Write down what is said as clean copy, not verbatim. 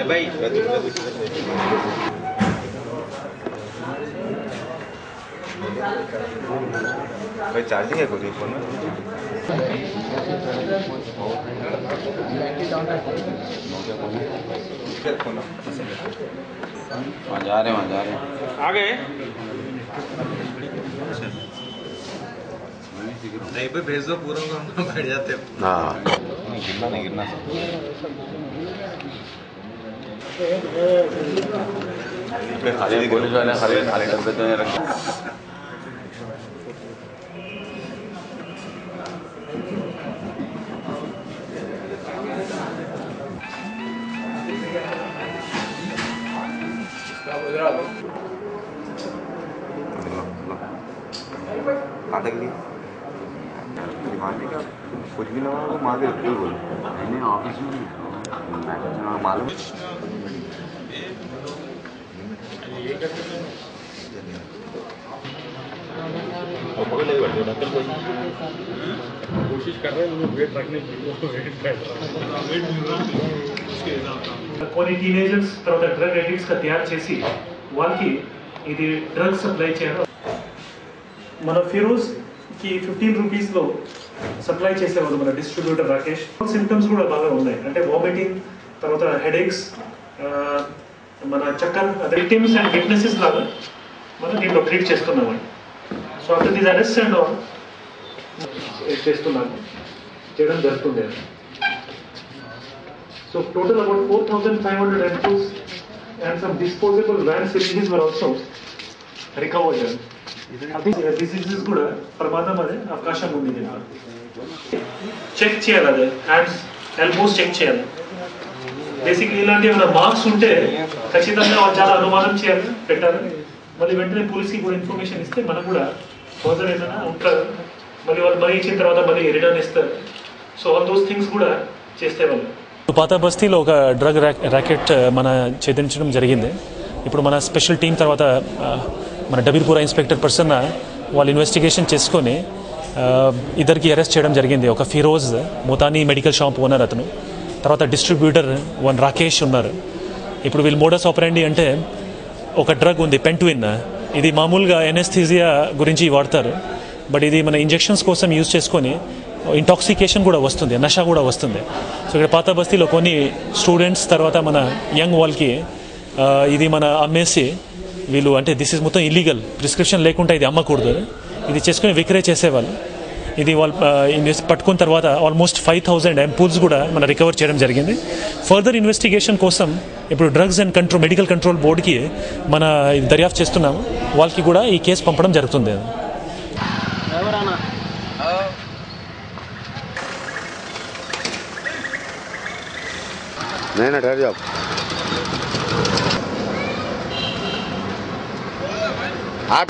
भाई भाई चार्जिंग है कोई फोन में वहाँ जा रहे हैं आ गए नहीं पे भेज दो पूरा हम बैठ जाते हैं। हाँ नहीं गिरना खाली पुलिस वाले खाली डब्बे तो नहीं रखते। आधा के लिए मारने का कुछ भी ना हो मार के रखते बोलो नहीं ऑफिस में मालूम कोशिश कर रहे हैं वेट रखने కొన్ని టీనేజర్స్ తర్వాత డ్రగ్ అడిక్ట్స్ గా తయారు చేసి వాళ్ళకి ఇది డ్రగ్ సప్లై చేయడం మన ఫిరోజ్ కి 15 రూపీస్ లో సప్లై చేసేవాళ్ళు మన డిస్ట్రిబ్యూటర్ రాకేష్. సింప్టమ్స్ కూడా బాగా ఉన్నాయి అంటే వామిటింగ్ తర్వాత హెడేక్స్ మన చక్కర్ విక్టిమ్స్ అండ్ విట్నెసెస్ లాగా మనం దీంట్లో ట్రీట్ చేస్తున్నామండి. So after this arrest and all చేస్తున్నాము చేయడం జరుగుతుంది. So total about 4,500 ampoules and some disposable van syringes were also recovered. I think diseases కూడా ప్రమాదం అదే అవకాశం ఉంది. చెక్ చేయాలి అదే హ్యాండ్స్ ఎల్బోస్ చెక్ చేయాలి. బేసిక్లీ ఇలాంటి ఏమైనా మార్క్స్ ఉంటే ఖచ్చితంగా చాలా అనుమానం చేయాలి పెట్టాలి. మళ్ళీ వెంటనే పోలీస్కి కూడా ఇన్ఫర్మేషన్ ఇస్తే మనం కూడా ఫర్దర్ ఏదైనా ఉంటారు మళ్ళీ వాళ్ళు మనీ ఇచ్చిన తర్వాత మళ్ళీ రిటర్న్ ఇస్తారు. సో ఆల్ దోస్ థింగ్స్ కూడా చేస్తే వాళ్ళు. పాత బస్తీలో ఒక డ్రగ్ ర్యాకెట్ మన ఛేదించడం జరిగింది. ఇప్పుడు మన స్పెషల్ టీం తర్వాత మన డబీర్పుర ఇన్స్పెక్టర్ పర్సన్ వాళ్ళు ఇన్వెస్టిగేషన్ చేసుకొని ఇద్దరికి అరెస్ట్ చేయడం జరిగింది. ఒక ఫిరోజ్ మోతానీ మెడికల్ షాప్ ఓనర్ అతను, తర్వాత డిస్ట్రిబ్యూటర్ వన్ రాకేష్ ఉన్నారు. ఇప్పుడు వీళ్ళు మోడస్ ఆపరెండి అంటే ఒక డ్రగ్ ఉంది పెంట్విన్, ఇది మామూలుగా ఎనెస్థీజియా గురించి వాడతారు, బట్ ఇది మన ఇంజెక్షన్స్ కోసం యూజ్ చేసుకొని ఇంటాక్సికేషన్ కూడా వస్తుంది, నష కూడా వస్తుంది. సో ఇక్కడ పాత బస్తీలో కొన్ని స్టూడెంట్స్ తర్వాత మన యంగ్ వాళ్ళకి ఇది మన అమ్మేసి వీళ్ళు అంటే దిస్ ఇస్ మొత్తం ఇల్లీగల్, ప్రిస్క్రిప్షన్ లేకుండా ఇది అమ్మకూడదు, ఇది చేసుకుని విక్రయ చేసేవాళ్ళు. ఇది వాళ్ళు పట్టుకున్న తర్వాత ఆల్మోస్ట్ 5,000 ampoules కూడా మనం రికవర్ చేయడం జరిగింది. ఫర్దర్ ఇన్వెస్టిగేషన్ కోసం ఇప్పుడు డ్రగ్స్ అండ్ మెడికల్ కంట్రోల్ బోర్డుకి మన దర్యాప్తు చేస్తున్నాము. వాళ్ళకి కూడా ఈ కేసు పంపడం జరుగుతుంది. नहीं ना ठहर जाओ आप